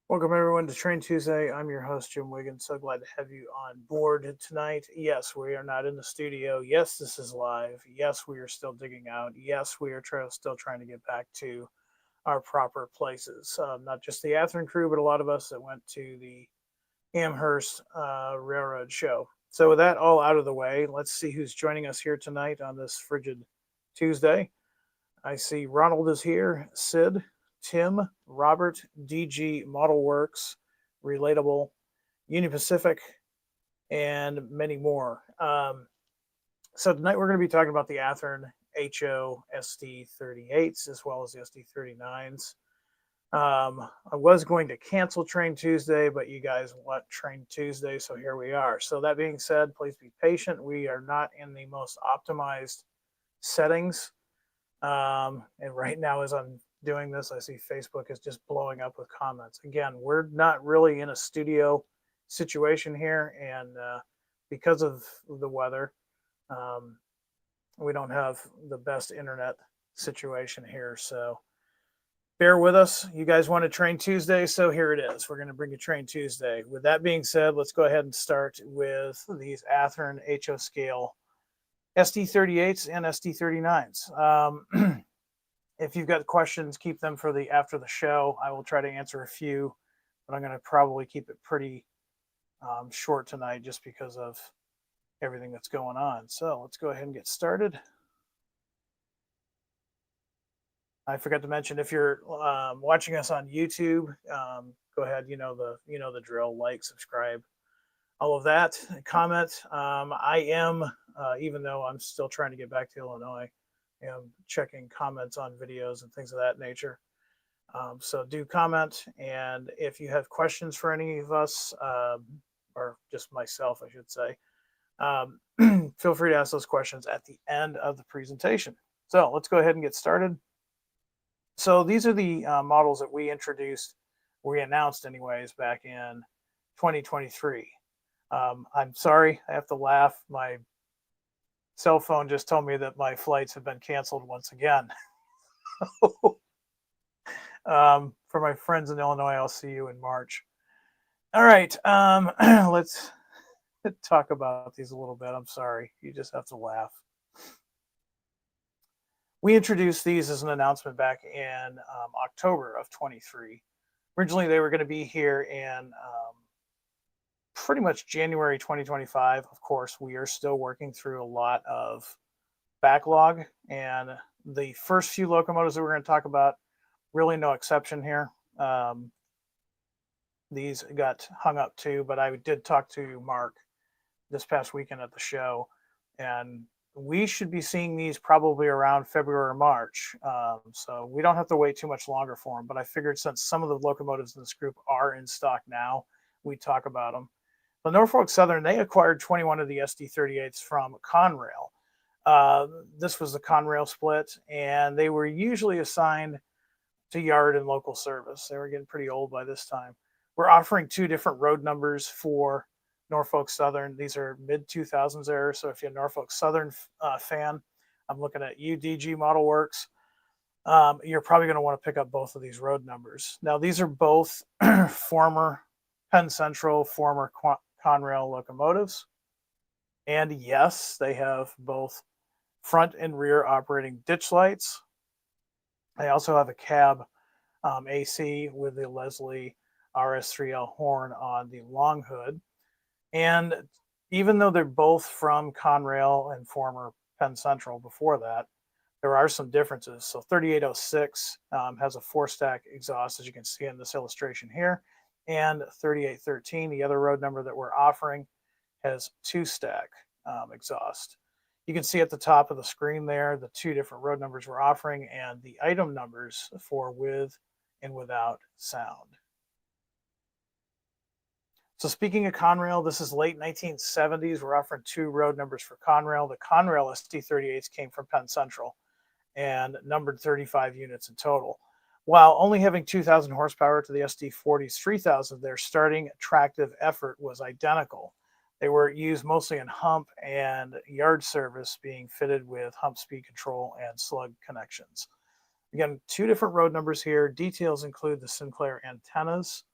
Welcome everyone to Train Tuesday. I'm your host Jim Wiggins. So glad to have you on board tonight. Yes, we are not in the studio. Yes, this is live. Yes, we are still digging out. Yes, we are still trying to get back to our proper places. Not just the Athearn crew, but a lot of us that went to the Amherst Railroad show. So with that all out of the way, let's see who's joining us here tonight on this frigid Tuesday. I see Ronald is here, Sid, Tim, Robert, DG, Model Works, Relatable, Union Pacific, and many more. So tonight we're going to be talking about the Athearn HO SD38s as well as the SD39s. I was going to cancel Train Tuesday, but you guys want Train Tuesday, so here we are. So that being said, please be patient. We are not in the most optimized settings. And right now, as I'm doing this, I see Facebook is just blowing up with comments. Again, we're not really in a studio situation here, and because of the weather, um, we don't have the best internet situation here. So bear with us. You guys want to Train Tuesday, so here it is. We're going to bring you Train Tuesday. With that being said, let's go ahead and start with these Athearn HO scale SD38s and SD39s. If you've got questions, keep them for the after the show. I will try to answer a few, but I'm going to probably keep it pretty short tonight just because of everything that's going on. So let's go ahead and get started. I forgot to mention if you're watching us on YouTube, go ahead. You know the drill. Like, subscribe, all of that. Comment. I am, even though I'm still trying to get back to Illinois, am checking comments on videos and things of that nature. So do comment, and if you have questions for any of us, or just myself, I should say, feel free to ask those questions at the end of the presentation. So let's go ahead and get started. So these are the models that we announced anyways, back in 2023. I'm sorry, I have to laugh. My cell phone just told me that my flights have been canceled once again. For my friends in Illinois, I'll see you in March. All right, let's talk about these a little bit. I'm sorry, you just have to laugh. We introduced these as an announcement back in October of 23. Originally, they were going to be here in pretty much January 2025. Of course, we are still working through a lot of backlog, and the first few locomotives that we're going to talk about, really no exception here. These got hung up too, but I did talk to Mark this past weekend at the show, and we should be seeing these probably around February or March. So we don't have to wait too much longer for them. But I figured since some of the locomotives in this group are in stock now, we'd talk about them. The Norfolk Southern, they acquired 21 of the SD38s from Conrail. This was the Conrail split, and they were usually assigned to yard and local service. They were getting pretty old by this time. We're offering two different road numbers for Norfolk Southern. These are mid 2000s era. So if you're a Norfolk Southern fan, I'm looking at UDG Model Works. You're probably going to want to pick up both of these road numbers. Now, these are both former Penn Central, former Conrail locomotives. And yes, they have both front and rear operating ditch lights. They also have a cab AC with the Leslie RS3L horn on the long hood. And even though they're both from Conrail and former Penn Central before that, there are some differences. So 3806 has a 4-stack exhaust, as you can see in this illustration here. And 3813, the other road number that we're offering, has 2-stack exhaust. You can see at the top of the screen there the two different road numbers we're offering and the item numbers for with and without sound. So speaking of Conrail, this is late 1970s. We're offering two road numbers for Conrail. The Conrail SD38s came from Penn Central and numbered 35 units in total. While only having 2,000 horsepower to the SD40's 3,000, their starting tractive effort was identical. They were used mostly in hump and yard service, being fitted with hump speed control and slug connections. Again, two different road numbers here. Details include the Sinclair antennas,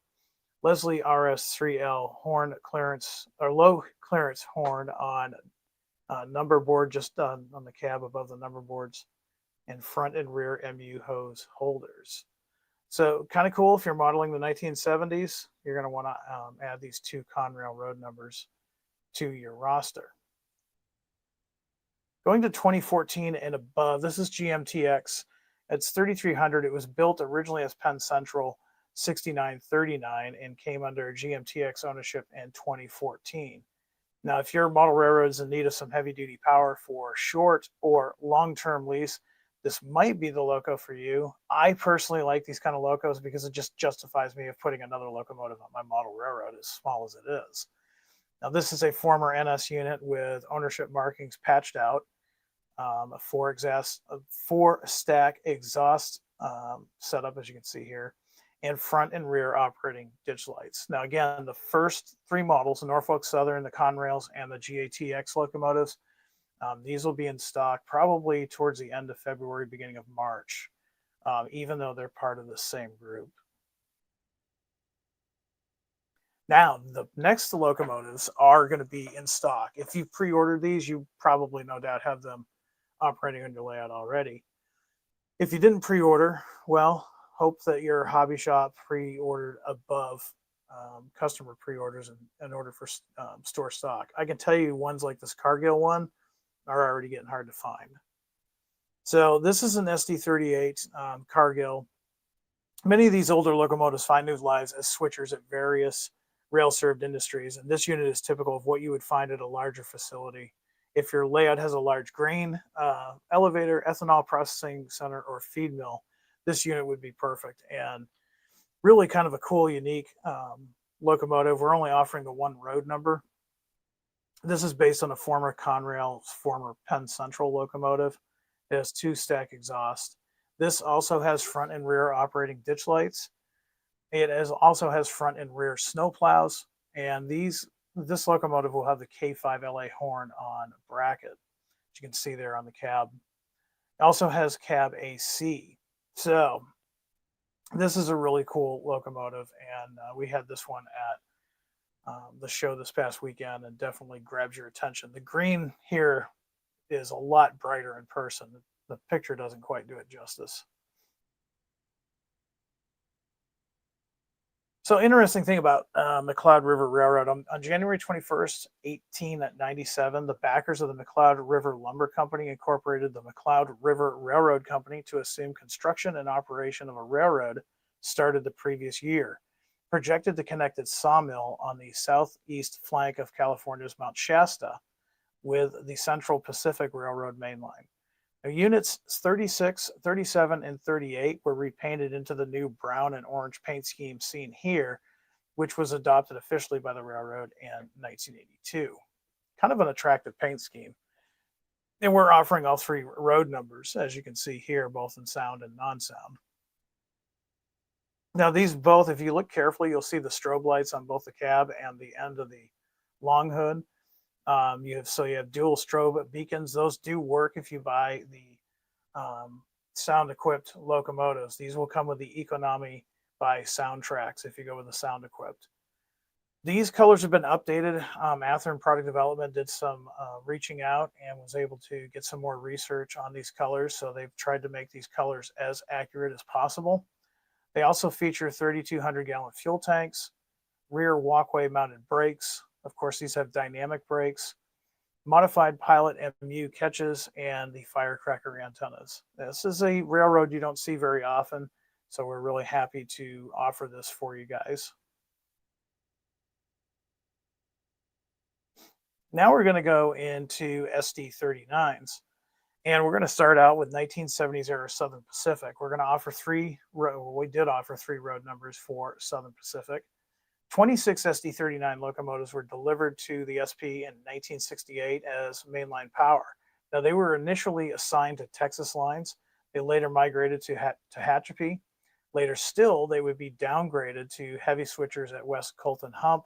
Leslie RS3L horn clearance or low clearance horn on number board just on the cab above the number boards, and front and rear MU hose holders. So kind of cool if you're modeling the 1970s, you're going to want to add these two Conrail road numbers to your roster. Going to 2014 and above, this is GMTX. It's 3300. It was built originally as Penn Central 6939 and came under GMTX ownership in 2014. Now, if your model railroad is in need of some heavy duty power for short or long term lease, this might be the loco for you. I personally like these kind of locos because it just justifies me of putting another locomotive on my model railroad, as small as it is. Now, this is a former NS unit with ownership markings patched out, a four stack exhaust setup, as you can see here, and front and rear operating ditch lights. Now, again, the first three models, the Norfolk Southern, the Conrails, and the GATX locomotives, these will be in stock probably towards the end of February, beginning of March, even though they're part of the same group. Now, the next locomotives are going to be in stock. If you pre-ordered these, you probably no doubt have them operating on your layout already. If you didn't pre-order, well, hope that your hobby shop pre-ordered above customer pre-orders in order for store stock. I can tell you ones like this Cargill one are already getting hard to find. So this is an SD38 Cargill. Many of these older locomotives find new lives as switchers at various rail-served industries, and this unit is typical of what you would find at a larger facility. If your layout has a large grain elevator, ethanol processing center, or feed mill, this unit would be perfect. And really kind of a cool, unique locomotive. We're only offering the one road number. This is based on a former Conrail's former Penn Central locomotive. It has two stack exhaust. This also has front and rear operating ditch lights. It also has front and rear snow plows, and this locomotive will have the K5LA horn on bracket, as you can see there on the cab. It also has cab AC. So this is a really cool locomotive, and we had this one at the show this past weekend and definitely grabs your attention. The green here is a lot brighter in person. The picture doesn't quite do it justice. So interesting thing about McLeod River Railroad, on January 21st, 1897, the backers of the McLeod River Lumber Company incorporated the McLeod River Railroad Company to assume construction and operation of a railroad started the previous year, projected to connect its sawmill on the southeast flank of California's Mount Shasta with the Central Pacific Railroad mainline. Now, units 36, 37, and 38 were repainted into the new brown and orange paint scheme seen here, which was adopted officially by the railroad in 1982. Kind of an attractive paint scheme. And we're offering all three road numbers, as you can see here, both in sound and non-sound. Now, these both, if you look carefully, you'll see the strobe lights on both the cab and the end of the long hood. You have dual strobe beacons. Those do work if you buy the sound-equipped locomotives. These will come with the Economy by Soundtrax if you go with the sound-equipped. These colors have been updated. Athearn Product Development did some reaching out and was able to get some more research on these colors, so they've tried to make these colors as accurate as possible. They also feature 3,200-gallon fuel tanks, rear walkway-mounted brakes. Of course, these have dynamic brakes, modified pilot MU catches, and the firecracker antennas. This is a railroad you don't see very often, so we're really happy to offer this for you guys. Now we're going to go into SD39s, and we're going to start out with 1970s era Southern Pacific. We're going to offer we did offer three road numbers for Southern Pacific. 26 SD39 locomotives were delivered to the SP in 1968 as mainline power. Now, they were initially assigned to Texas lines. They later migrated to Tehachapi. Later still, they would be downgraded to heavy switchers at West Colton Hump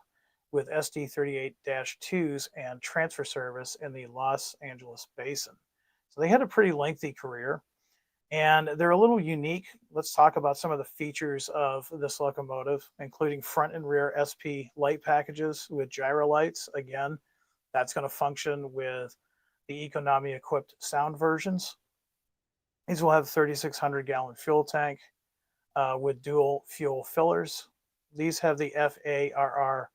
with SD38-2s and transfer service in the Los Angeles Basin. So they had a pretty lengthy career. And they're a little unique. Let's talk about some of the features of this locomotive, including front and rear SP light packages with gyro lights. Again, that's going to function with the economy equipped sound versions. These will have 3,600-gallon fuel tank with dual fuel fillers. These have the FARR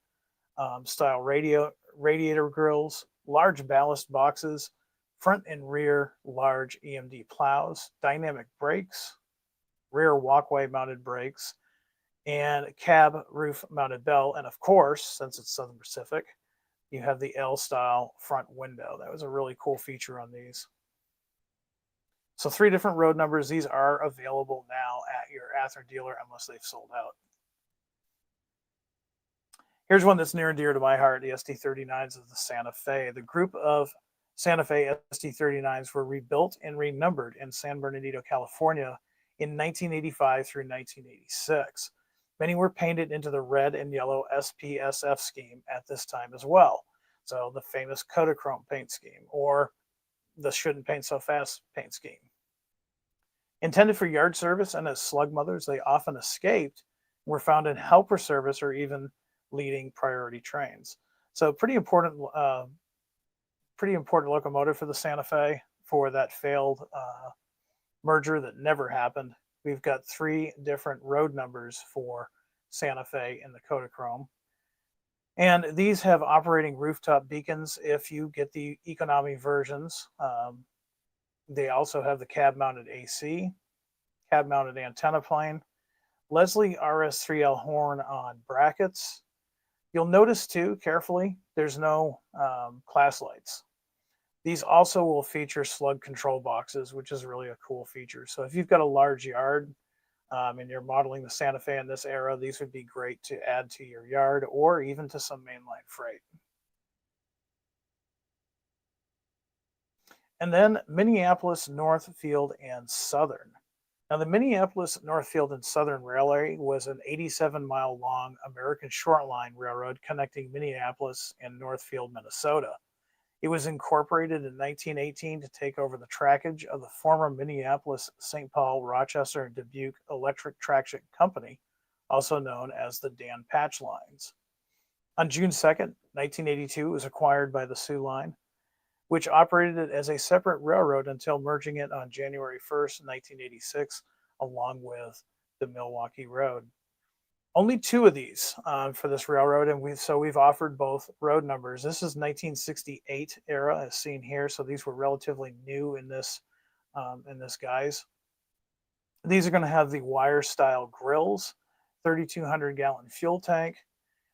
style radiator grills, large ballast boxes, front and rear large EMD plows, dynamic brakes, rear walkway mounted brakes, and cab roof mounted bell. And of course, since it's Southern Pacific, you have the L style front window. That was a really cool feature on these. So 3 different road numbers. These are available now at your Athearn dealer unless they've sold out. Here's one that's near and dear to my heart, the SD39s of the Santa Fe. The group of Santa Fe SD39s were rebuilt and renumbered in San Bernardino, California in 1985 through 1986. Many were painted into the red and yellow SPSF scheme at this time as well. So the famous Kodachrome paint scheme, or the shouldn't paint so fast paint scheme. Intended for yard service and as slug mothers, they often escaped, were found in helper service or even leading priority trains. So pretty important locomotive for the Santa Fe for that failed merger that never happened. We've got 3 different road numbers for Santa Fe in the Kodachrome. And these have operating rooftop beacons if you get the economy versions. They also have the cab-mounted AC, cab-mounted antenna plane, Leslie RS3L horn on brackets. You'll notice too, carefully, there's no class lights. These also will feature slug control boxes, which is really a cool feature. So if you've got a large yard and you're modeling the Santa Fe in this era, these would be great to add to your yard or even to some mainline freight. And then Minneapolis, Northfield, and Southern. Now, the Minneapolis, Northfield, and Southern Railway was an 87-mile long American short line railroad connecting Minneapolis and Northfield, Minnesota. It was incorporated in 1918 to take over the trackage of the former Minneapolis, St. Paul, Rochester, and Dubuque Electric Traction Company, also known as the Dan Patch Lines. On June 2nd, 1982, it was acquired by the Soo Line, which operated it as a separate railroad until merging it on January 1st, 1986, along with the Milwaukee Road. Only 2 of these for this railroad, and we've offered both road numbers. This is 1968 era, as seen here, so these were relatively new in this guise. These are going to have the wire-style grills, 3,200-gallon fuel tank.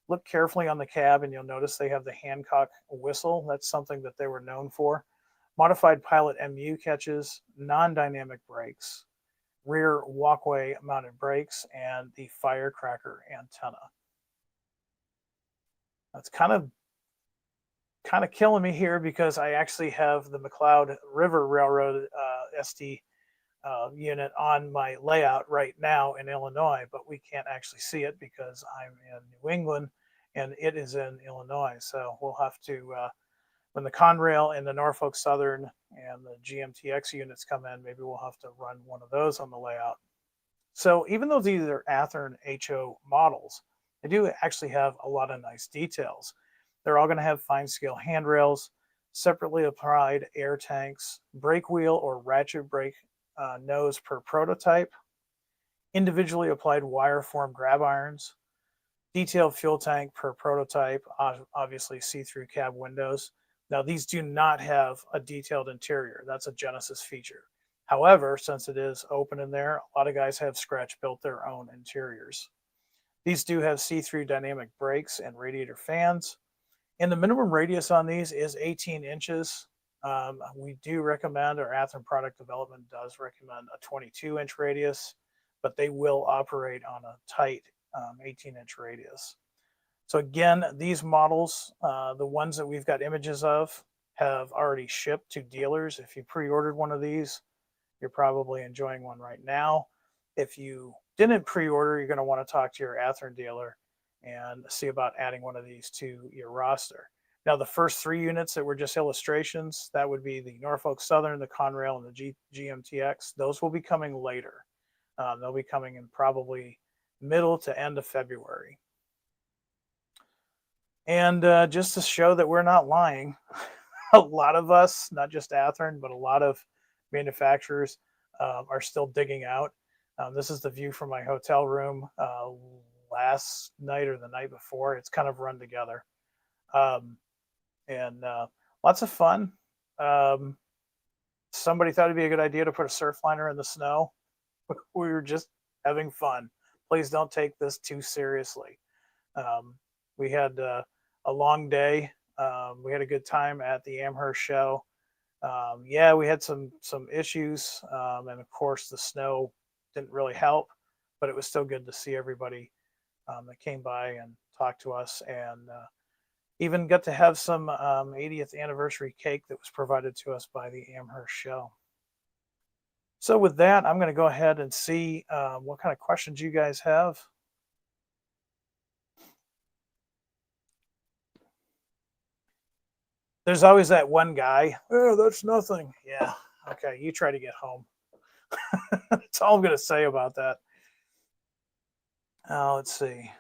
Look carefully on the cab and you'll notice they have the Hancock whistle. That's something that they were known for. Modified pilot MU catches, non-dynamic brakes, rear walkway mounted brakes, and the firecracker antenna. That's kind of killing me here because I actually have the McLeod River Railroad SD unit on my layout right now in Illinois, but we can't actually see it because I'm in New England and it is in Illinois. So we'll have to, when the Conrail and the Norfolk Southern and the GMTX units come in, maybe we'll have to run one of those on the layout. So even though these are Athearn HO models, they do actually have a lot of nice details. They're all going to have fine scale handrails, separately applied air tanks, brake wheel or ratchet brake nose per prototype, individually applied wire form grab irons, detailed fuel tank per prototype, obviously see-through cab windows. Now these do not have a detailed interior. That's a Genesis feature. However, since it is open in there, a lot of guys have scratch built their own interiors. These do have see-through dynamic brakes and radiator fans. And the minimum radius on these is 18 inches. We do recommend, our Athearn product development does recommend a 22-inch radius, but they will operate on a tight 18-inch radius. So again, these models, the ones that we've got images of, have already shipped to dealers. If you pre-ordered one of these, you're probably enjoying one right now. If you didn't pre-order, you're going to want to talk to your Athearn dealer and see about adding one of these to your roster. Now, the first 3 units that were just illustrations, that would be the Norfolk Southern, the Conrail, and the GMTX. Those will be coming later. They'll be coming in probably middle to end of February. And just to show that we're not lying, a lot of us, not just Athearn, but a lot of manufacturers are still digging out. This is the view from my hotel room last night or the night before. It's kind of run together. And lots of fun. Somebody thought it'd be a good idea to put a surf liner in the snow. We were just having fun. Please don't take this too seriously. We had a long day. We had a good time at the Amherst show. Yeah, we had some issues, and of course the snow didn't really help, but it was still good to see everybody that came by and talked to us, and even got to have some 80th anniversary cake that was provided to us by the Amherst show. So with that, I'm going to go ahead and see what kind of questions you guys have. There's always that one guy. Oh, that's nothing. Yeah. Okay. You try to get home. That's all I'm going to say about that. Let's see.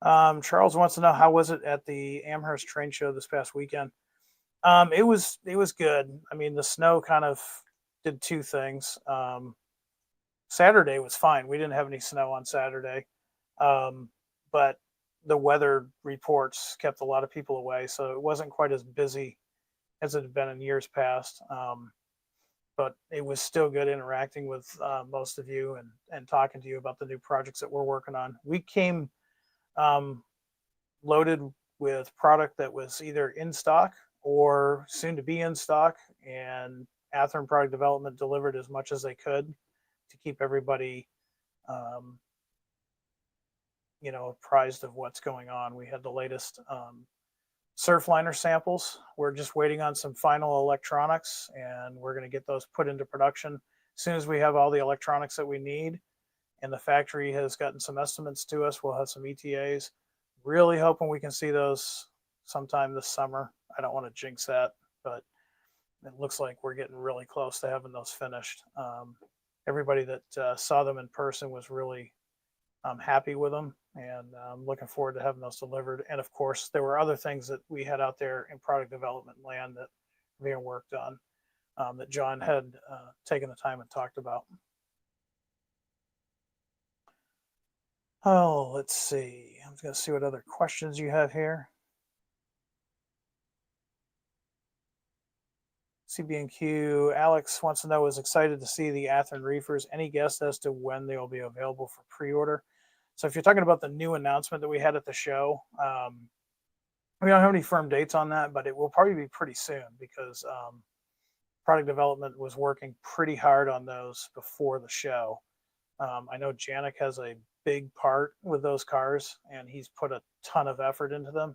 Charles wants to know, how was it at the Amherst train show this past weekend? It was good. I mean, the snow kind of did two things. Saturday was fine. We didn't have any snow on Saturday, but the weather reports kept a lot of people away, so it wasn't quite as busy as it had been in years past. But it was still good interacting with most of you and talking to you about the new projects that we're working on. We came loaded with product that was either in stock or soon to be in stock, and Athearn Product Development delivered as much as they could to keep everybody apprised of what's going on. We had the latest surfliner samples. We're just waiting on some final electronics, and we're going to get those put into production as soon as we have all the electronics that we need. And the factory has gotten some estimates to us. We'll have some ETAs. Really hoping we can see those sometime this summer. I don't want to jinx that, but it looks like we're getting really close to having those finished. Everybody that saw them in person was really happy with them, and I'm looking forward to having those delivered. And of course, there were other things that we had out there in product development land that we had worked on that John had taken the time and talked about. Oh, let's see. I'm going to see what other questions you have here. CB&Q, Alex wants to know, is excited to see the Athearn reefers. Any guess as to when they will be available for pre-order? So if you're talking about the new announcement that we had at the show, we don't have any firm dates on that, but it will probably be pretty soon because product development was working pretty hard on those before the show. I know Janik has a big part with those cars, and he's put a ton of effort into them.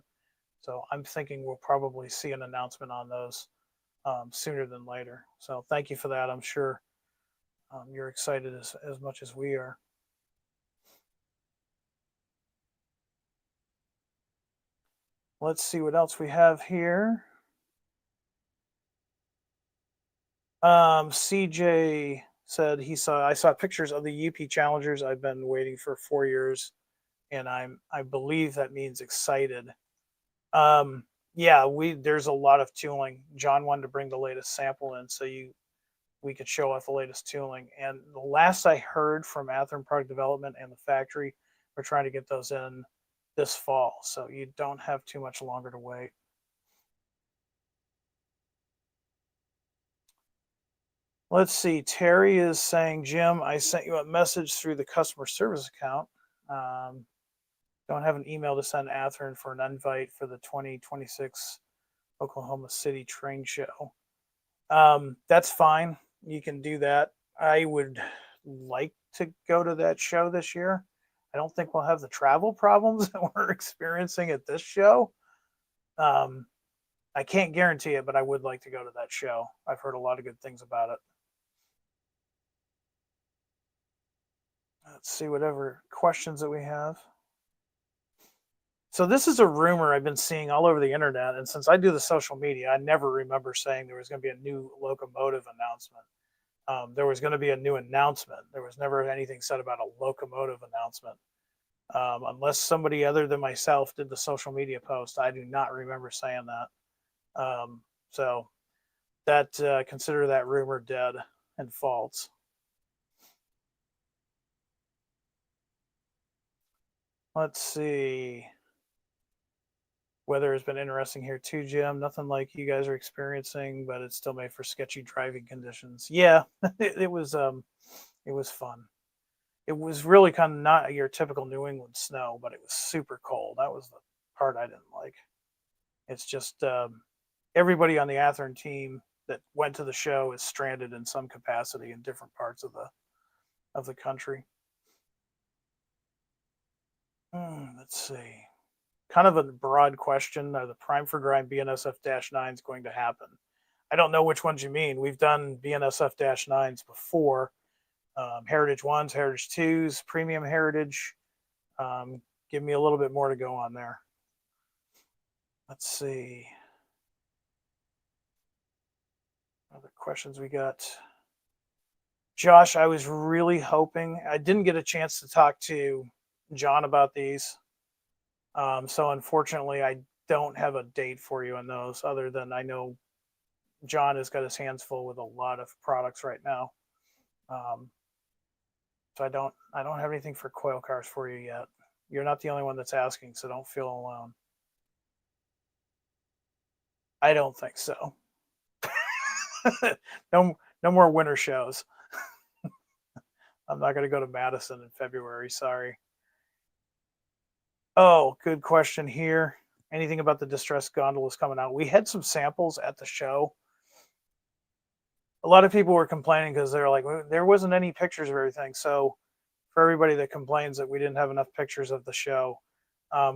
So I'm thinking we'll probably see an announcement on those sooner than later. So thank you for that. I'm sure you're excited as much as we are. Let's see what else we have here. CJ said I saw pictures of the UP Challengers. I've been waiting for 4 years, and I believe that means excited. Yeah, there's a lot of tooling. John wanted to bring the latest sample in so we could show off the latest tooling. And the last I heard from Athearn Product Development and the factory, we're trying to get those in this fall. So you don't have too much longer to wait. Let's see. Terry is saying, Jim, I sent you a message through the customer service account. Don't have an email to send Athearn for an invite for the 2026 Oklahoma City train show. That's fine. You can do that. I would like to go to that show this year. I don't think we'll have the travel problems that we're experiencing at this show. I can't guarantee it, but I would like to go to that show. I've heard a lot of good things about it. Let's see whatever questions that we have. So this is a rumor I've been seeing all over the internet, and since I do the social media, I never remember saying there was going to be a new locomotive announcement. There was going to be a new announcement. There was never anything said about a locomotive announcement. Unless somebody other than myself did the social media post, I do not remember saying that. So that consider that rumor dead and false. Let's see. Weather has been interesting here too, Jim. Nothing like you guys are experiencing, but it's still made for sketchy driving conditions. Yeah, it was it was fun. It was really kind of not your typical New England snow, but it was super cold. That was the part I didn't like. It's just everybody on the Athearn team that went to the show is stranded in some capacity in different parts of the country. Let's see. Kind of a broad question. Are the Prime for Grind BNSF 9s going to happen? I don't know which ones you mean. We've done BNSF 9s before, Heritage 1s, Heritage 2s, Premium Heritage. Give me a little bit more to go on there. Let's see. Other questions we got. Josh, I was really hoping, I didn't get a chance to talk to John about these. So unfortunately, I don't have a date for you on those, other than I know John has got his hands full with a lot of products right now. So I don't have anything for coil cars for you yet. You're not the only one that's asking, so don't feel alone. I don't think so. No more winter shows. I'm not going to go to Madison in February. Sorry. Oh, good question here. Anything about the distressed gondolas coming out? We had some samples at the show. A lot of people were complaining because they're like, there wasn't any pictures of everything. So, for everybody that complains that we didn't have enough pictures of the show,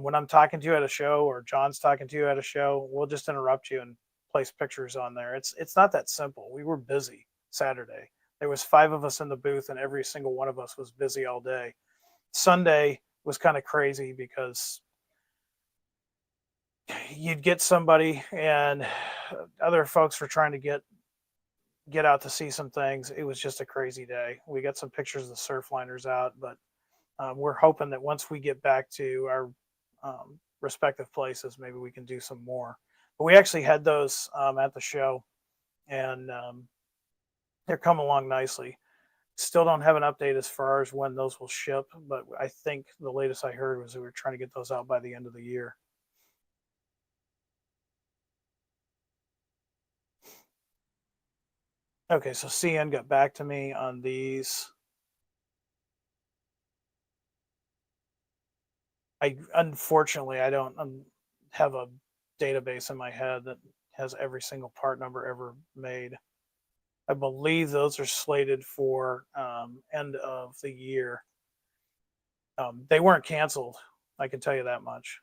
when I'm talking to you at a show or John's talking to you at a show, we'll just interrupt you and place pictures on there. It's not that simple. We were busy Saturday. There was 5 of us in the booth, and every single one of us was busy all day. Sunday was kind of crazy because you'd get somebody and other folks were trying to get out to see some things. It was just a crazy day. We got some pictures of the surf liners out, but we're hoping that once we get back to our respective places, maybe we can do some more. But we actually had those at the show, and they're coming along nicely. Still don't have an update as far as when those will ship, but I think the latest I heard was that we were trying to get those out by the end of the year. Okay, so CN got back to me on these. Unfortunately I don't have a database in my head that has every single part number ever made. I believe those are slated for end of the year. They weren't canceled. I can tell you that much.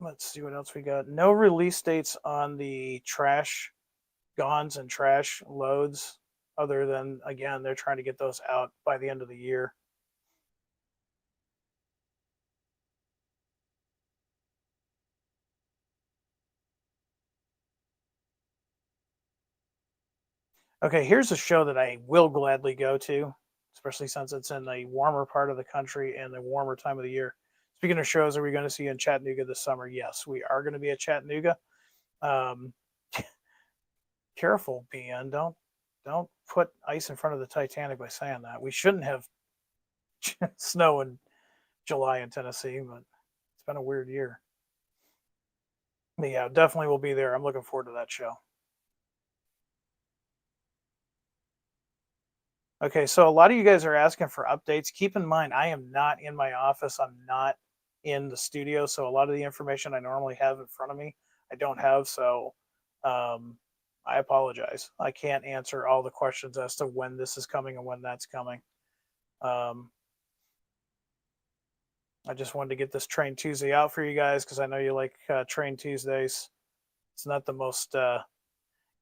Let's see what else we got. No release dates on the trash gons and trash loads, other than, again, they're trying to get those out by the end of the year. Okay, here's a show that I will gladly go to, especially since it's in the warmer part of the country and the warmer time of the year. Speaking of shows, are we going to see you in Chattanooga this summer? Yes, we are going to be at Chattanooga. Um, careful, BN. Don't put ice in front of the Titanic by saying that. We shouldn't have snow in July in Tennessee, but it's been a weird year. But yeah, definitely will be there. I'm looking forward to that show. Okay, so a lot of you guys are asking for updates. Keep in mind, I am not in my office. I'm not in the studio, so a lot of the information I normally have in front of me, I don't have. So I apologize. I can't answer all the questions as to when this is coming and when that's coming. Um, I just wanted to get this Train Tuesday out for you guys because I know you like Train Tuesdays. It's not the most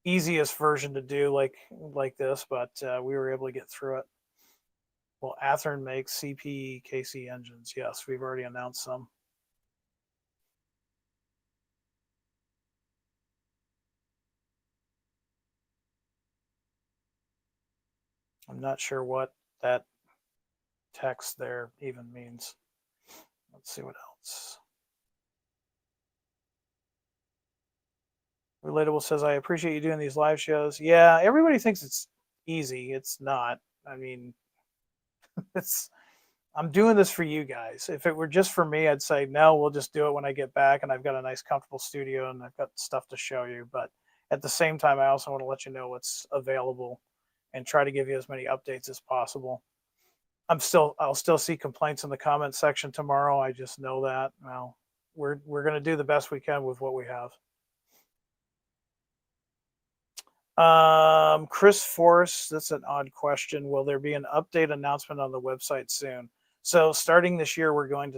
easiest version to do like this, but we were able to get through it. Well, Athearn makes CPKC engines. Yes, we've already announced some. I'm not sure what that text there even means. Let's see what else. Relatable says, I appreciate you doing these live shows. Yeah, everybody thinks it's easy. It's not. I mean, it's I'm doing this for you guys. If it were just for me, I'd say no, we'll just do it when I get back and I've got a nice comfortable studio and I've got stuff to show you. But at the same time, I also want to let you know what's available and try to give you as many updates as possible. I'll still see complaints in the comment section tomorrow. I just know that. Well, we're going to do the best we can with what we have. Chris Forrest, that's an odd question. Will there be an update announcement on the website soon? So starting this year, we're going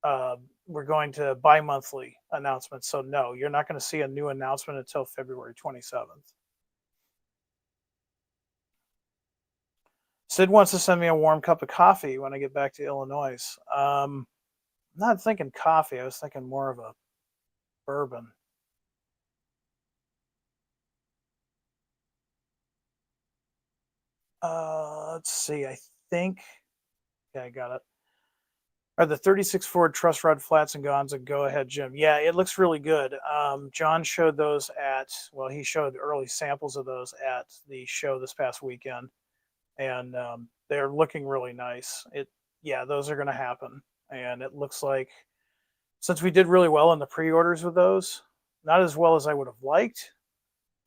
to bi-monthly announcements. So no, you're not going to see a new announcement until February 27th. Sid wants to send me a warm cup of coffee when I get back to Illinois. I'm not thinking coffee. I was thinking more of a bourbon. Let's see. I think. Yeah, I got it. Are the 36 Ford truss rod flats and Gonza? Go ahead, Jim. Yeah, it looks really good. John showed those he showed early samples of those at the show this past weekend, and they're looking really nice. Yeah, those are going to happen, and it looks like since we did really well in the pre-orders with those, not as well as I would have liked,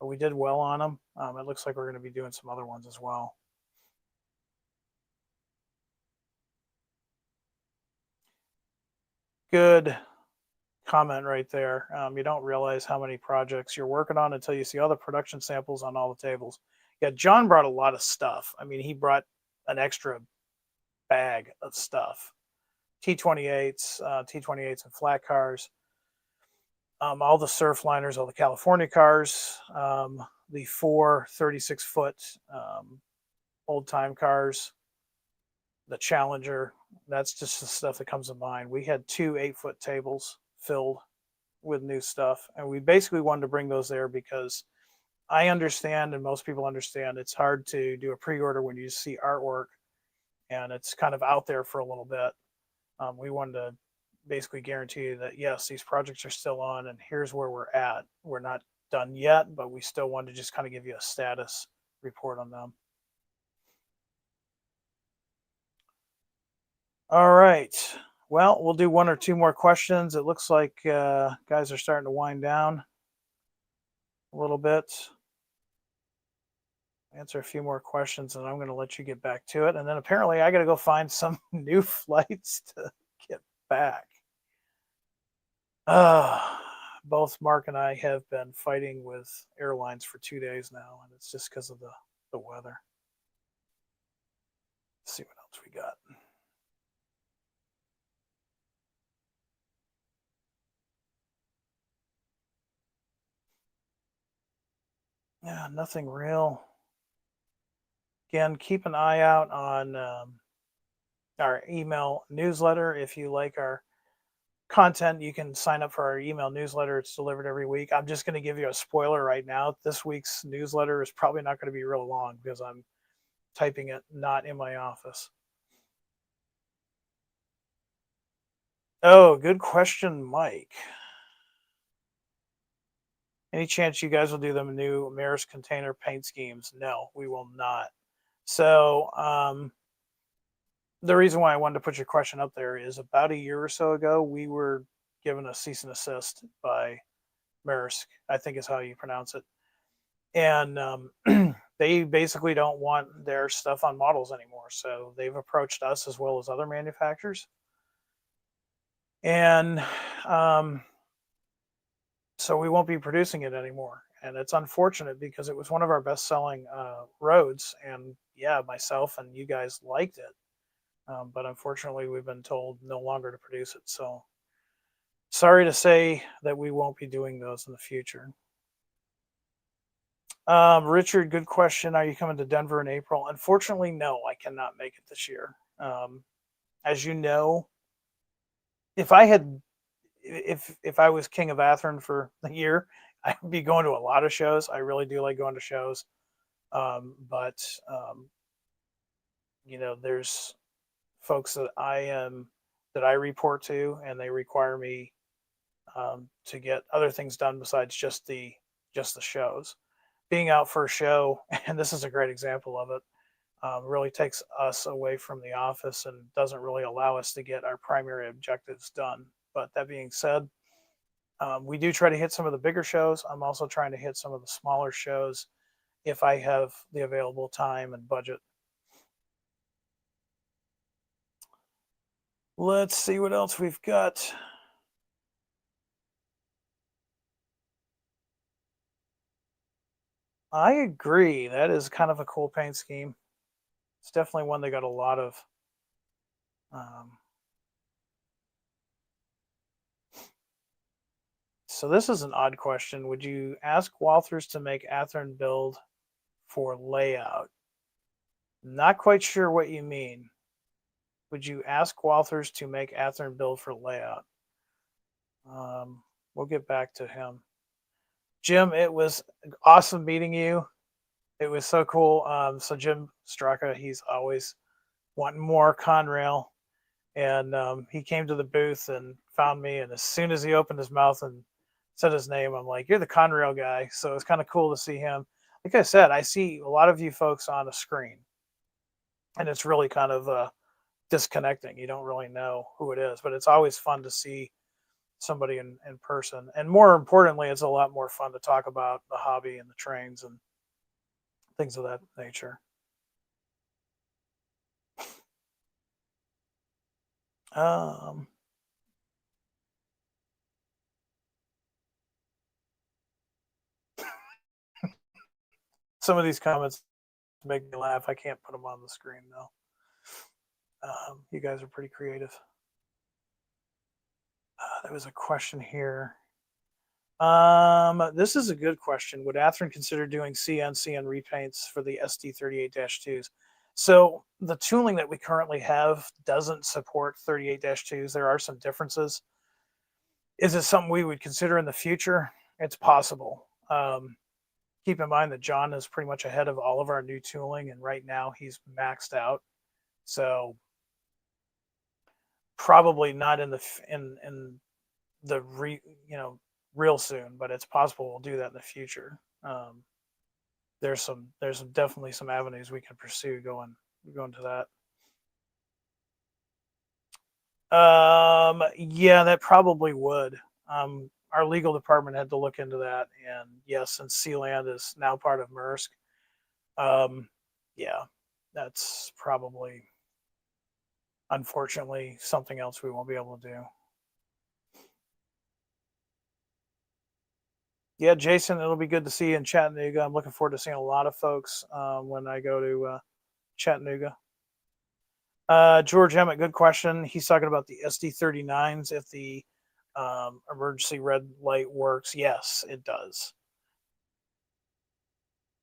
but we did well on them. It looks like we're going to be doing some other ones as well. Good comment right there. You don't realize how many projects you're working on until you see all the production samples on all the tables. Yeah, John brought a lot of stuff. I mean, he brought an extra bag of stuff. T28s, T28s and flat cars, all the Surfliners, all the California cars, the four 36-foot old time cars, the Challenger. That's just the stuff that comes to mind. We had two 8-foot tables filled with new stuff, and we basically wanted to bring those there because I understand, and most people understand, it's hard to do a pre-order when you see artwork and it's kind of out there for a little bit. We wanted to basically guarantee you that yes, these projects are still on, and here's where we're at. We're not done yet, but we still wanted to just kind of give you a status report on them. All right. Well, we'll do one or two more questions. It looks like guys are starting to wind down a little bit. Answer a few more questions, and I'm going to let you get back to it. And then apparently I got to go find some new flights to get back. Both Mark and I have been fighting with airlines for 2 days now, and it's just because of the weather. Let's see what else we got. Yeah, nothing real. Again, keep an eye out on our email newsletter. If you like our content, you can sign up for our email newsletter. It's delivered every week. I'm just going to give you a spoiler right now. This week's newsletter is probably not going to be real long because I'm typing it not in my office. Oh, good question, Mike. Any chance you guys will do the new Maris container paint schemes? No, we will not. So the reason why I wanted to put your question up there is about a year or so ago, we were given a cease and assist by Maersk, I think is how you pronounce it. And they basically don't want their stuff on models anymore. So they've approached us as well as other manufacturers. And so we won't be producing it anymore. And it's unfortunate because it was one of our best selling roads. And yeah, myself and you guys liked it. But unfortunately, we've been told no longer to produce it. So sorry to say that we won't be doing those in the future. Richard, good question. Are you coming to Denver in April? Unfortunately, no, I cannot make it this year. As you know, if I had, if I was king of Athearn for the year, I'd be going to a lot of shows. I really do like going to shows, but there's folks that I report to, and they require me to get other things done besides just the shows. Being out for a show, and this is a great example of it, really takes us away from the office and doesn't really allow us to get our primary objectives done. But that being said, we do try to hit some of the bigger shows. I'm also trying to hit some of the smaller shows if I have the available time and budget. Let's see what else we've got. I agree. That is kind of a cool paint scheme. It's definitely one they got a lot of. So this is an odd question. Would you ask Walthers to make Athearn build for layout? Not quite sure what you mean. Would you ask Walthers to make Athearn build for layout? We'll get back to him. Jim, it was awesome meeting you. It was so cool. So Jim Straka, he's always wanting more Conrail, and he came to the booth and found me. And as soon as he opened his mouth and said his name, I'm like, "You're the Conrail guy." So it's kind of cool to see him. Like I said, I see a lot of you folks on a screen, and it's really kind of disconnecting. You don't really know who it is, but it's always fun to see somebody in person. And more importantly, it's a lot more fun to talk about the hobby and the trains and things of that nature. Um, some of these comments make me laugh. I can't put them on the screen though. You guys are pretty creative. There was a question here. This is a good question. Would Athearn consider doing CN repaints for the SD38-2s? So the tooling that we currently have doesn't support 38-2s. There are some differences. Is it something we would consider in the future? It's possible. Keep in mind that John is pretty much ahead of all of our new tooling, and right now he's maxed out. So probably not in the real soon, but it's possible we'll do that in the future. There's definitely some avenues we can pursue going to that. Yeah, that probably would. Our legal department had to look into that, and yes, since Sealand is now part of Maersk, yeah, that's probably, unfortunately, something else we won't be able to do. Yeah, Jason, it'll be good to see you in Chattanooga. I'm looking forward to seeing a lot of folks when I go to Chattanooga. George Emmett, good question. He's talking about the SD39s. If the emergency red light works, yes, it does.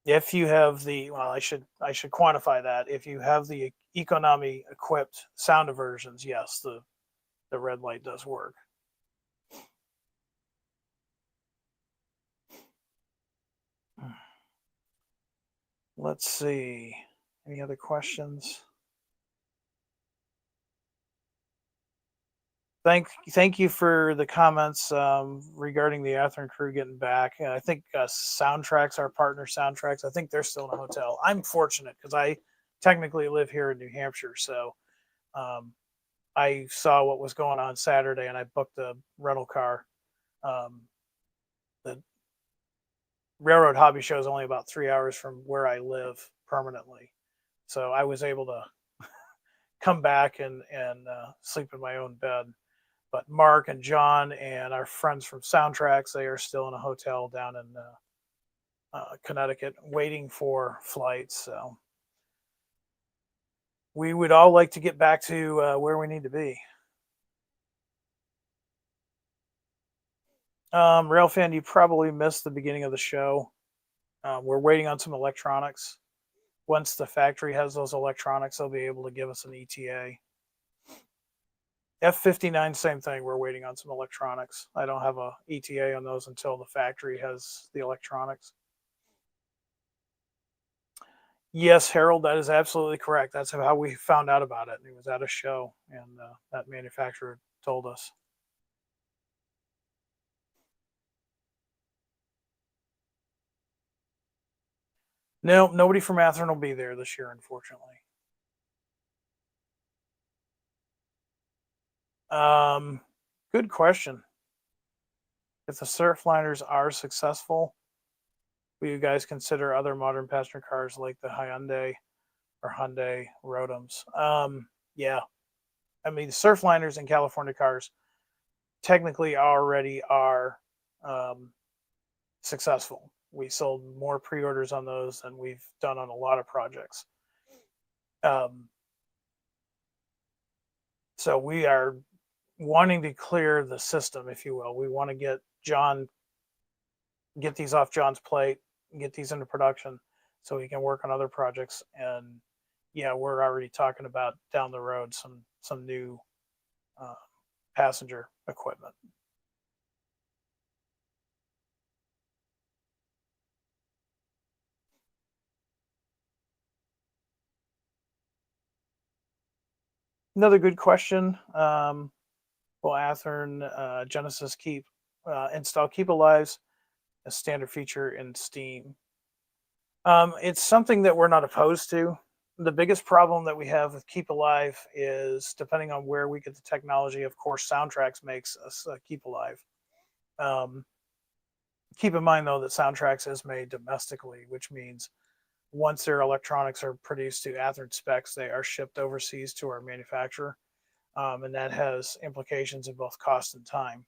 If you have I should quantify that. If you have the economy equipped sound aversions, yes, the red light does work. Let's see. Any other questions? Thank you for the comments regarding the Athearn crew getting back. I think Soundtracks, our partner Soundtracks, I think they're still in a hotel. I'm fortunate because I technically live here in New Hampshire, so I saw what was going on Saturday and I booked a rental car. The Railroad Hobby Show is only about 3 hours from where I live permanently, so I was able to come back and sleep in my own bed. But Mark and John and our friends from Soundtracks, they are still in a hotel down in Connecticut waiting for flights. So we would all like to get back to where we need to be. Railfan, you probably missed the beginning of the show. We're waiting on some electronics. Once the factory has those electronics, they'll be able to give us an ETA. F59, same thing. We're waiting on some electronics. I don't have a ETA on those until the factory has the electronics. Yes, Harold, that is absolutely correct. That's how we found out about it. It was at a show, and that manufacturer told us. No, nobody from Athearn will be there this year, unfortunately. Um, Good question. If the Surfliners are successful, will you guys consider other modern passenger cars like the Hyundai or Hyundai Rotoms? Yeah. I mean, Surfliners and California cars technically already are um, successful. We sold more pre-orders on those than we've done on a lot of projects. Um, so we are wanting to clear the system, if you will. We want to get these off John's plate, get these into production, so he can work on other projects. And yeah, we're already talking about down the road some new uh, passenger equipment. Another good question. Will Athearn Genesis keep install Keep Alives a standard feature in Steam? It's something that we're not opposed to. The biggest problem that we have with Keep Alive is depending on where we get the technology. Of course, Soundtracks makes us Keep Alive. Um, Keep in mind though that Soundtracks is made domestically, which means once their electronics are produced to Athearn specs, they are shipped overseas to our manufacturer, and that has implications in both cost and time.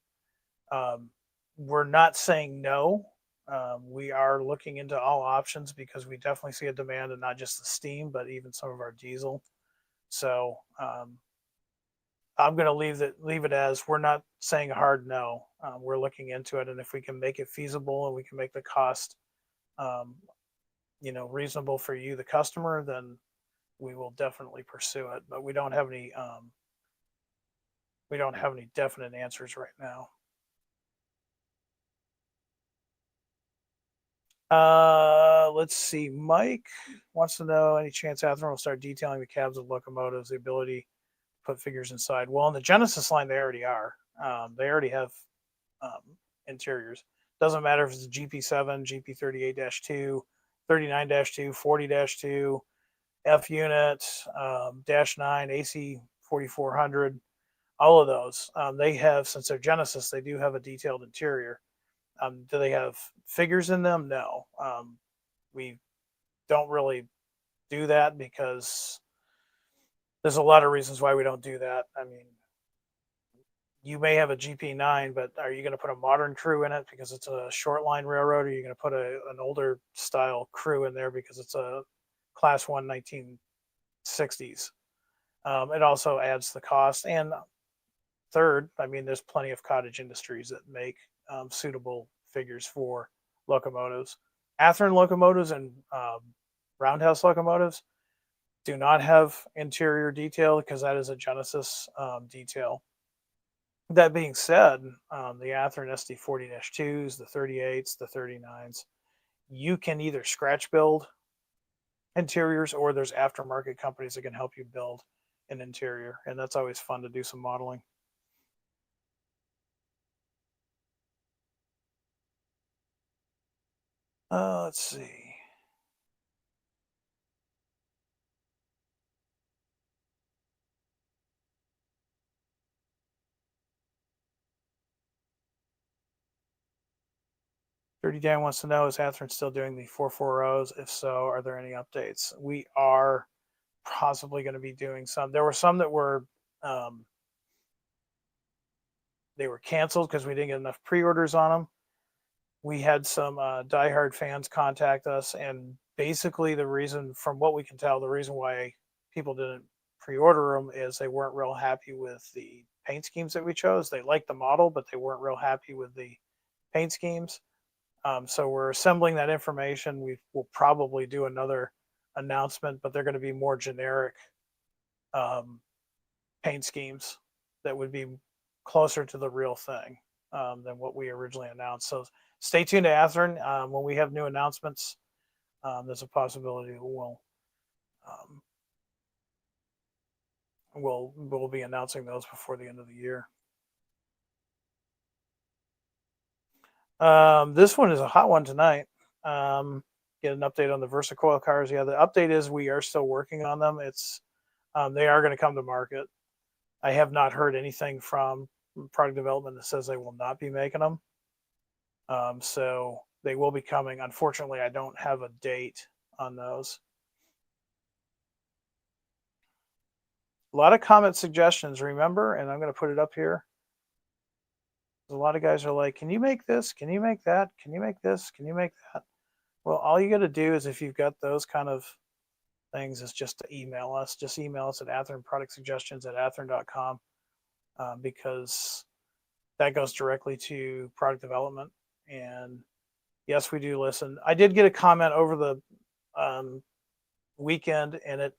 Um, we're not saying no. We are looking into all options because we definitely see a demand, and not just the steam, but even some of our diesel. So I'm going to leave it as we're not saying a hard no. We're looking into it, and if we can make it feasible and we can make the cost, um, reasonable for you, the customer, then we will definitely pursue it. But we don't have any definite answers right now. Let's see. Mike wants to know any chance Athearn will start detailing the cabs of locomotives, the ability to put figures inside. Well, in the Genesis line, they already are. They already have um, interiors. Doesn't matter if it's a GP7, GP38-2, 39-2, 40-2, F unit, Dash 9, AC 4400, all of those. They have, since they're Genesis, they do have a detailed interior. Do they have figures in them? No. We don't really do that because there's a lot of reasons why we don't do that. I mean, you may have a GP9, but are you going to put a modern crew in it because it's a short line railroad? Or are you going to put an older style crew in there because it's a class 1 1960s? It also adds the cost. And third, I mean, there's plenty of cottage industries that make suitable figures for locomotives. Athearn locomotives and roundhouse locomotives do not have interior detail because that is a Genesis detail. That being said, the Athearn SD40-2s, the 38s, the 39s, you can either scratch build interiors or there's aftermarket companies that can help you build an interior, and that's always fun to do some modeling. Let's see. Dirty Dan wants to know, is Athearn still doing the 440s? If so, are there any updates? We are possibly going to be doing some. There were some that were um, they were canceled because we didn't get enough pre-orders on them. We had some diehard fans contact us, and basically the reason, from what we can tell, the reason why people didn't pre-order them is they weren't real happy with the paint schemes that we chose. They liked the model, but they weren't real happy with the paint schemes. So we're assembling that information. We will probably do another announcement, but they're going to be more generic um, paint schemes that would be closer to the real thing than what we originally announced. So stay tuned to Athearn. When we have new announcements, there's a possibility um, we'll be announcing those before the end of the year. This one is a hot one tonight. Get an update on the Versacoil cars. Yeah, the update is we are still working on them. It's they are going to come to market. I have not heard anything from product development that says they will not be making them. So they will be coming. Unfortunately, I don't have a date on those. A lot of comment suggestions, remember, and I'm going to put it up here. A lot of guys are like, can you make this? Can you make that? Can you make this? Can you make that? Well, all you got to do is if you've got those kind of things is just to email us. Just email us at athearnproductsuggestions@athearn.com because that goes directly to product development. And yes, we do listen. I did get a comment over the weekend, and it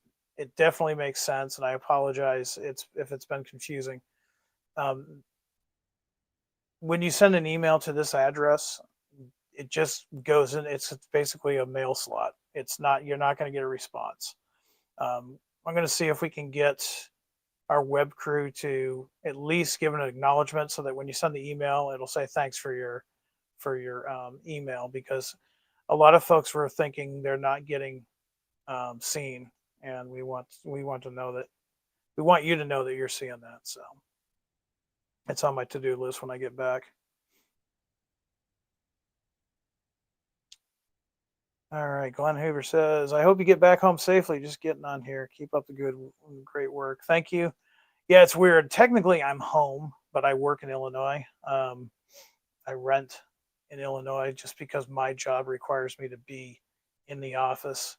definitely makes sense. And I apologize if it's been confusing. When you send an email to this address, it just goes in. It's basically a mail slot. It's not. You're not going to get a response. I'm going to see if we can get our web crew to at least give an acknowledgement so that when you send the email, it'll say thanks for your email, because a lot of folks were thinking they're not getting seen, and we want to know that we want you to know that you're seeing that. So it's on my to-do list when I get back. All right, Glenn Hoover says, I hope you get back home safely. Just getting on here. Keep up the great work. Thank you. Yeah, it's weird. Technically, I'm home, but I work in Illinois. I rent in Illinois just because my job requires me to be in the office.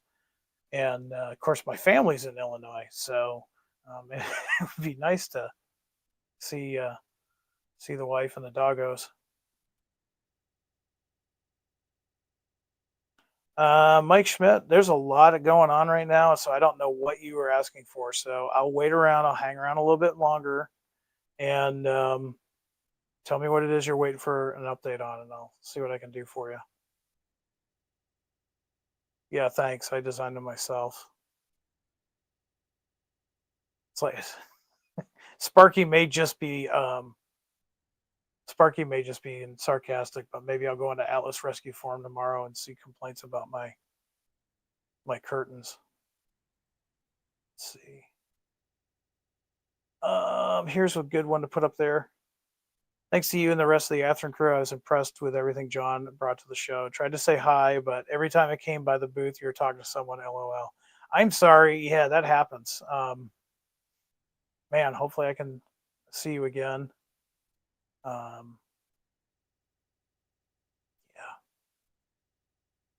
And of course, my family's in Illinois. So it would be nice to see the wife and the doggos. Mike Schmidt, there's a lot of going on right now, so I don't know what you were asking for. So I'll wait around. I'll hang around a little bit longer, and tell me what it is you're waiting for an update on, and I'll see what I can do for you. Yeah, thanks. I designed them myself. It's like Sparky may just be sarcastic, but maybe I'll go into Atlas Rescue Forum tomorrow and see complaints about my curtains. Let's see. Here's a good one to put up there. Thanks to you and the rest of the Athearn crew, I was impressed with everything John brought to the show. Tried to say hi, but every time I came by the booth, you were talking to someone. LOL. I'm sorry. Yeah, that happens. Man, hopefully I can see you again. Yeah.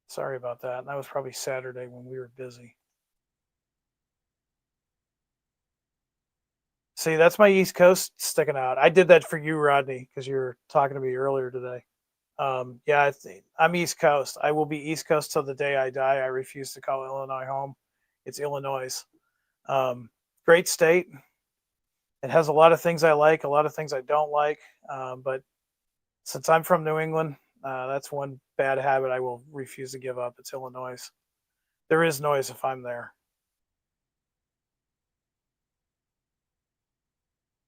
Sorry about that. That was probably Saturday when we were busy. See, that's my East Coast sticking out. I did that for you, Rodney, because you were talking to me earlier today. Yeah, I'm East Coast. I will be East Coast till the day I die. I refuse to call Illinois home. It's Illinois. Great state. It has a lot of things I like, a lot of things I don't like. But since I'm from New England, that's one bad habit I will refuse to give up. It's Illinois. There is noise if I'm there.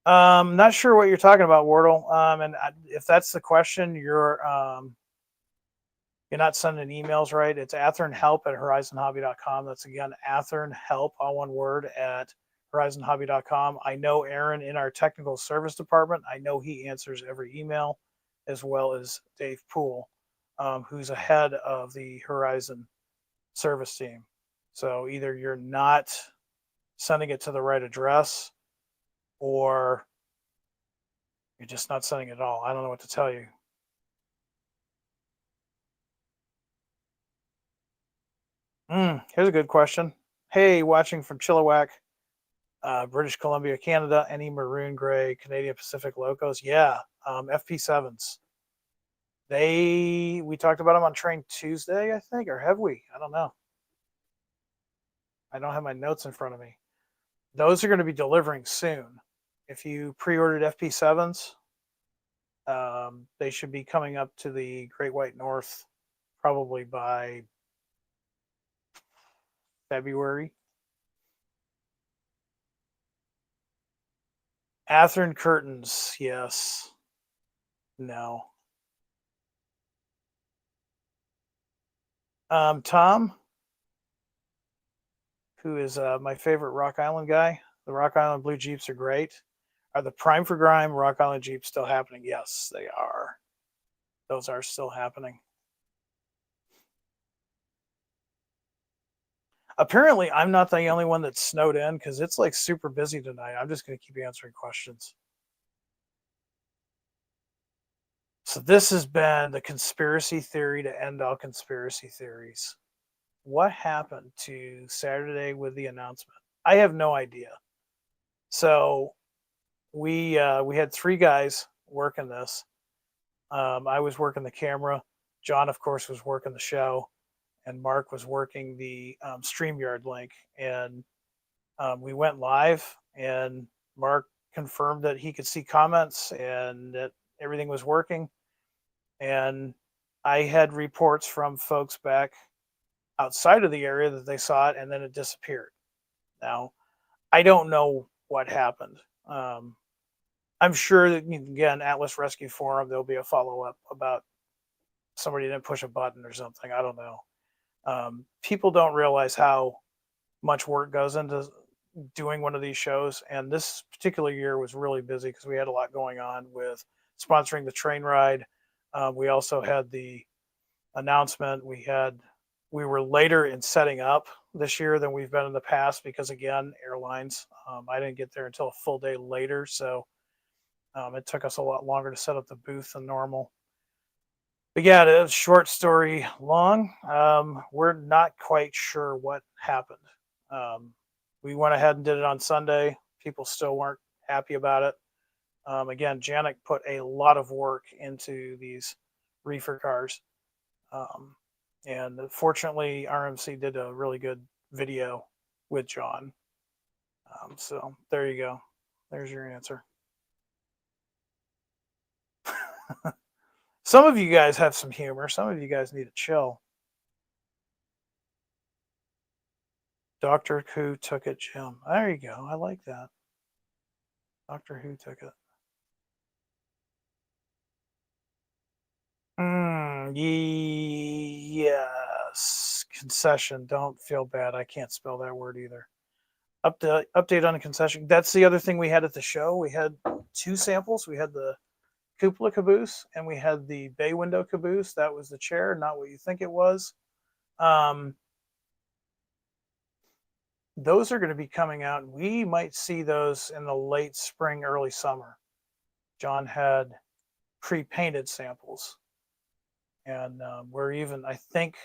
Not sure what you're talking about, Wardle. And if that's the question, you're not sending emails right. It's athearnhelp@horizonhobby.com. That's again athearnhelp, all one word, at horizonhobby.com. I know Aaron in our technical service department. I know he answers every email, as well as Dave Poole, who's ahead of the Horizon service team. So either you're not sending it to the right address, or you're just not sending it at all. I don't know what to tell you. Here's a good question. Hey, watching from Chilliwack, British Columbia, Canada. Any maroon gray Canadian Pacific locos? Yeah, FP7s. We talked about them on Train Tuesday, I think, or have we? I don't know. I don't have my notes in front of me. Those are going to be delivering soon. If you pre-ordered FP7s, they should be coming up to the Great White North probably by February. Athearn curtains, yes. No. Tom, who is my favorite Rock Island guy. The Rock Island Blue Jeeps are great. Are the Prime for Grime Rock Island Jeeps still happening? Yes, they are. Those are still happening. Apparently, I'm not the only one that's snowed in because it's like super busy tonight. I'm just going to keep answering questions. So, this has been the conspiracy theory to end all conspiracy theories. What happened to Saturday with the announcement? I have no idea. So, we had three guys working this. I was working the camera. John, of course, was working the show, and Mark was working the StreamYard link. And we went live, and Mark confirmed that he could see comments and that everything was working. And I had reports from folks back outside of the area that they saw it, and then it disappeared. Now, I don't know what happened. I'm sure that, again, Atlas Rescue Forum, there'll be a follow up about somebody didn't push a button or something. I don't know. People don't realize how much work goes into doing one of these shows, and this particular year was really busy because we had a lot going on with sponsoring the train ride. We also had the announcement. We were later in setting up this year than we've been in the past because, again, airlines. I didn't get there until a full day later, so it took us a lot longer to set up the booth than normal. But yeah, the short story long. We're not quite sure what happened. We went ahead and did it on Sunday. People still weren't happy about it. Again, Janik put a lot of work into these reefer cars. And fortunately, RMC did a really good video with John. So there you go. There's your answer. Some of you guys have some humor. Some of you guys need to chill. Doctor Who took it, Jim. There you go. I like that. Doctor Who took it. Yes. Concession. Don't feel bad. I can't spell that word either. Update on the concession. That's the other thing we had at the show. We had two samples. We had the cupola caboose and we had the bay window caboose. That was the chair, not what you think it was. Those are going to be coming out. We might see those in the late spring, early summer. John had pre-painted samples, and we're even. I think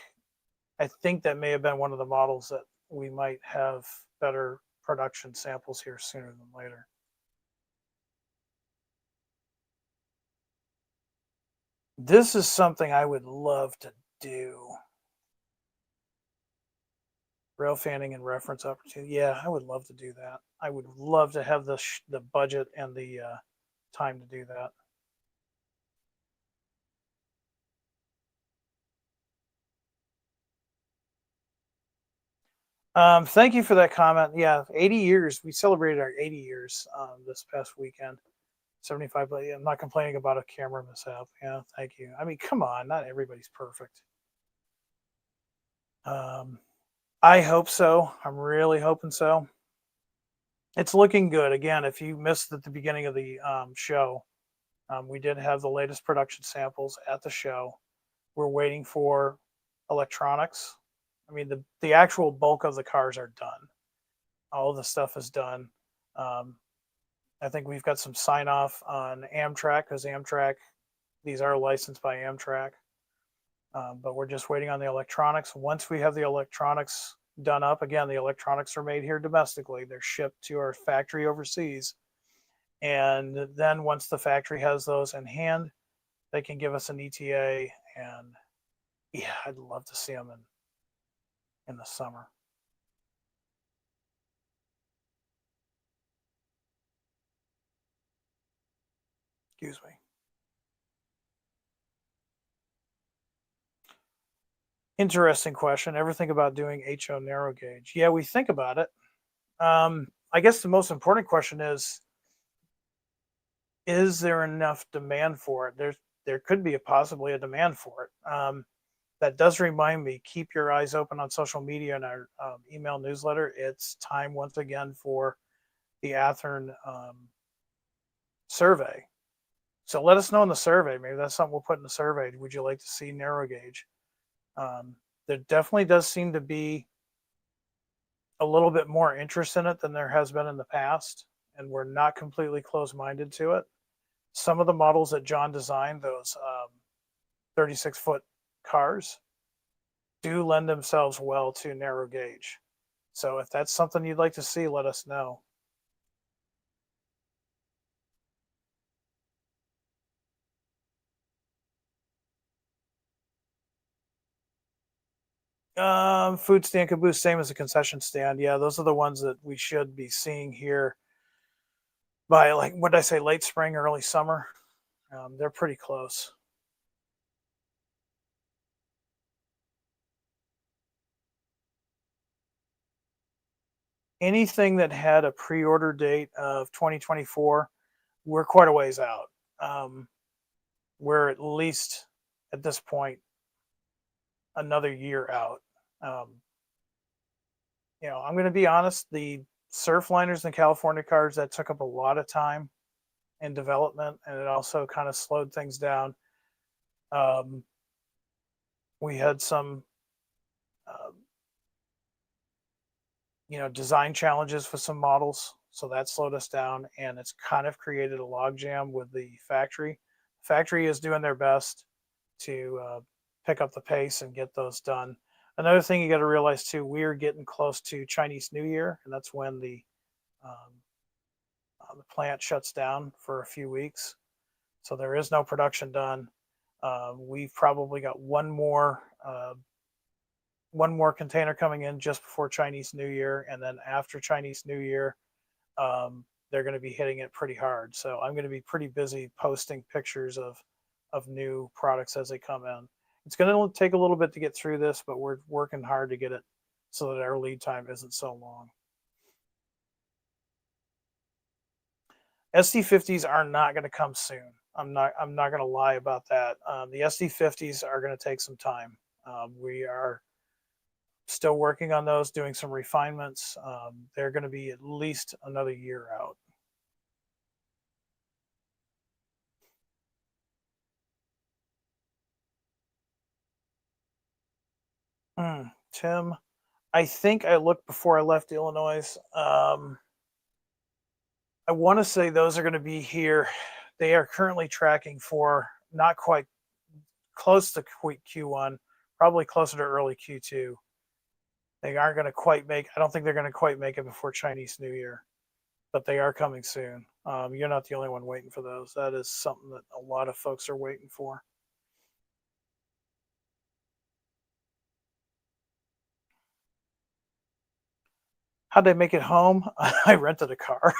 that may have been one of the models that we might have better production samples here sooner than later. This is something I would love to do. Rail fanning and reference opportunity. Yeah, I would love to do that. I would love to have the budget and the time to do that. Thank you for that comment. Yeah, 80 years. We celebrated our 80 years this past weekend. 75, but yeah, I'm not complaining about a camera mishap. Yeah, thank you. I mean, come on, not everybody's perfect. I hope so. I'm really hoping so. It's looking good. Again, if you missed at the beginning of the show, we did have the latest production samples at the show. We're waiting for electronics. I mean, the actual bulk of the cars are done. All of the stuff is done. I think we've got some sign off on Amtrak because Amtrak, these are licensed by Amtrak. But we're just waiting on the electronics. Once we have the electronics done up, again, the electronics are made here domestically. They're shipped to our factory overseas. And then once the factory has those in hand, they can give us an ETA, and yeah, I'd love to see them in the summer. Excuse me. Interesting question. Ever think about doing HO narrow gauge? Yeah, we think about it. I guess the most important question is there enough demand for it? There could be possibly a demand for it. That does remind me, keep your eyes open on social media and our email newsletter. It's time once again for the Athearn survey. So let us know in the survey. Maybe that's something we'll put in the survey. Would you like to see narrow gauge? There definitely does seem to be a little bit more interest in it than there has been in the past, and we're not completely closed-minded to it. Some of the models that John designed, those 36-foot cars, do lend themselves well to narrow gauge. So if that's something you'd like to see, let us know. Food stand caboose, same as a concession stand. Yeah, those are the ones that we should be seeing here by, like, what did I say, late spring, early summer. They're pretty close. Anything that had a pre-order date of 2024, we're quite a ways out. We're at least at this point another year out. I'm going to be honest. The Surfliners and California cars, that took up a lot of time in development, and it also kind of slowed things down. We had some, uh, design challenges with some models, so that slowed us down, and it's kind of created a logjam with the factory. The factory is doing their best to pick up the pace and get those done. Another thing you got to realize too, we're getting close to Chinese New Year, and that's when the plant shuts down for a few weeks. So there is no production done. We've probably got one more container coming in just before Chinese New Year, and then after Chinese New Year, they're going to be hitting it pretty hard. So I'm going to be pretty busy posting pictures of new products as they come in. It's going to take a little bit to get through this, but we're working hard to get it so that our lead time isn't so long. SD50s are not going to come soon. I'm not going to lie about that. The SD50s are going to take some time. We are still working on those, doing some refinements. They're going to be at least another year out. Tim, I think I looked before I left Illinois. I want to say those are going to be here. They are currently tracking for not quite close to Q1, probably closer to early Q2. They aren't going to quite make. I don't think they're going to quite make it before Chinese New Year, but they are coming soon. You're not the only one waiting for those. That is something that a lot of folks are waiting for. How'd I make it home? I rented a car.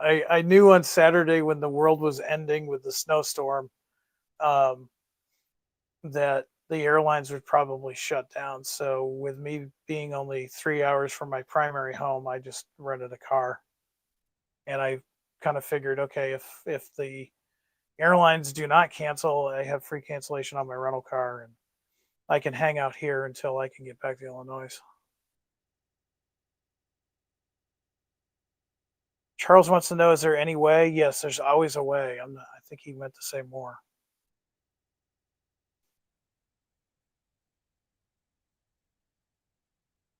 I knew on Saturday when the world was ending with the snowstorm that the airlines would probably shut down. So with me being only 3 hours from my primary home, I just rented a car, and I kind of figured, okay, if the airlines do not cancel, I have free cancellation on my rental car, and I can hang out here until I can get back to Illinois. Charles wants to know, is there any way? Yes, there's always a way. I think he meant to say more.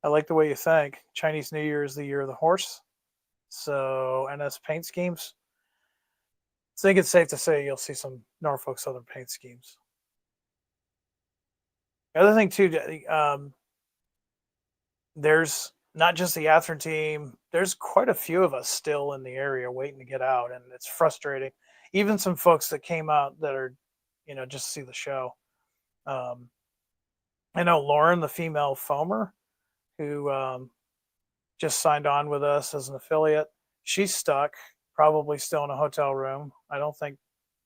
I like the way you think. Chinese New Year is the year of the horse. So NS paint schemes. I think it's safe to say you'll see some Norfolk Southern paint schemes. The other thing too, there's not just the Athearn team. There's quite a few of us still in the area waiting to get out, and it's frustrating. even some folks that came out that are, just to see the show. Um, I know Lauren, the female foamer, who just signed on with us as an affiliate. She's stuck, probably still in a hotel room. I don't think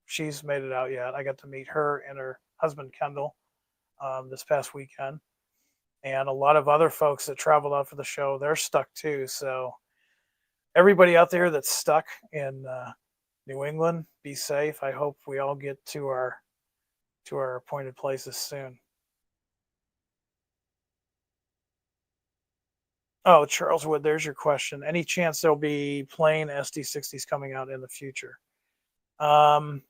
she's made it out yet. I got to meet her and her husband, Kendall, this past weekend. And a lot of other folks that traveled out for the show, they're stuck too. So everybody out there that's stuck in New England, be safe. I hope we all get to our appointed places soon. Oh, Charles Wood, there's your question. Any chance there'll be plain SD60s coming out in the future? I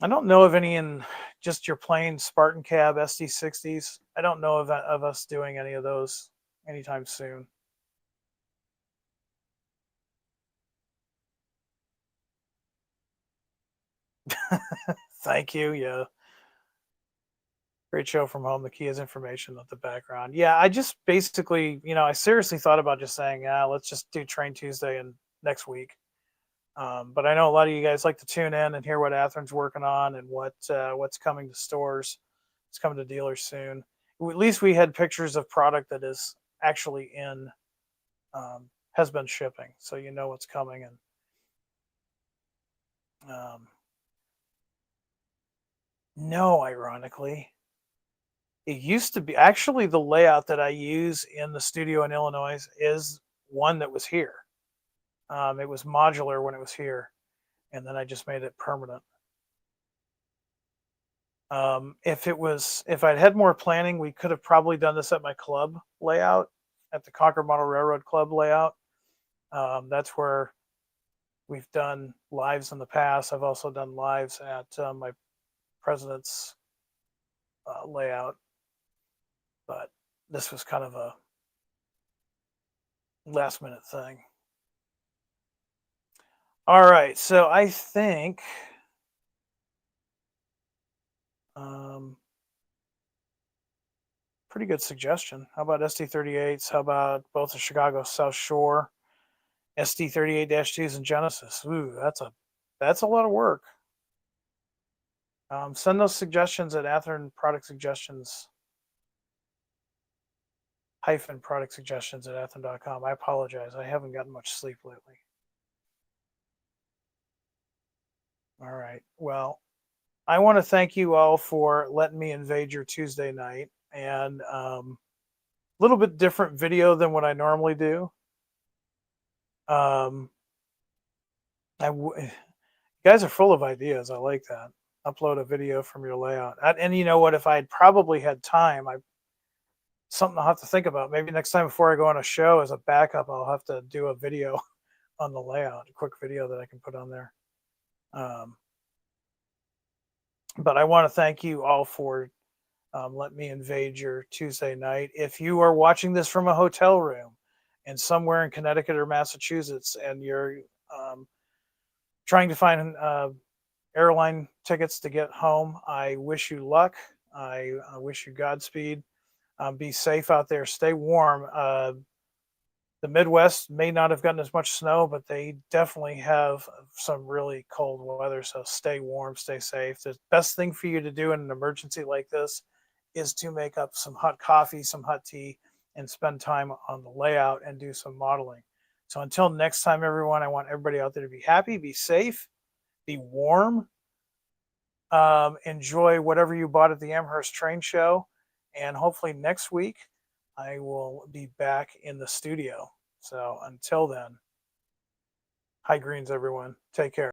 don't know of any in just your plain Spartan cab SD60s. I don't know of us doing any of those anytime soon. Thank you. Yeah. Great show from home. The key is information, not the background. Yeah, I just basically, I seriously thought about just saying, let's just do Train Tuesday and next week. But I know a lot of you guys like to tune in and hear what Athearn's working on and what's coming to stores. It's coming to dealers soon. At least we had pictures of product that is actually in, has been shipping, so you know what's coming. And no, ironically, it used to be actually the layout that I use in the studio in Illinois is one that was here. It was modular when it was here, and then I just made it permanent. If I'd had more planning, we could have probably done this at my club layout, at the Concord Model Railroad Club layout. That's where we've done lives in the past. I've also done lives at my president's layout, but this was kind of a last minute thing. All right, so I think pretty good suggestion. How about SD38s? How about both the Chicago South Shore, SD38-2s, and Genesis? Ooh, that's a lot of work. Send those suggestions at Athearn Product Suggestions product suggestions at athearn.com. I apologize. I haven't gotten much sleep lately. All right. Well, I want to thank you all for letting me invade your Tuesday night, and a little bit different video than what I normally do. You guys are full of ideas. I like that. Upload a video from your layout. And you know what? If I had probably had time, something I'll have to think about. Maybe next time before I go on a show as a backup, I'll have to do a video on the layout, a quick video that I can put on there. But I want to thank you all for letting me invade your Tuesday night. If you are watching this from a hotel room and somewhere in Connecticut or Massachusetts, and you're trying to find airline tickets to get home, I wish you luck. I wish you Godspeed. Be safe out there. Stay warm. The Midwest may not have gotten as much snow, but they definitely have some really cold weather. So stay warm, stay safe. The best thing for you to do in an emergency like this is to make up some hot coffee, some hot tea, and spend time on the layout and do some modeling. So until next time, everyone, I want everybody out there to be happy, be safe, be warm, enjoy whatever you bought at the Amherst Train Show. And hopefully next week, I will be back in the studio. So until then, high greens, everyone. Take care.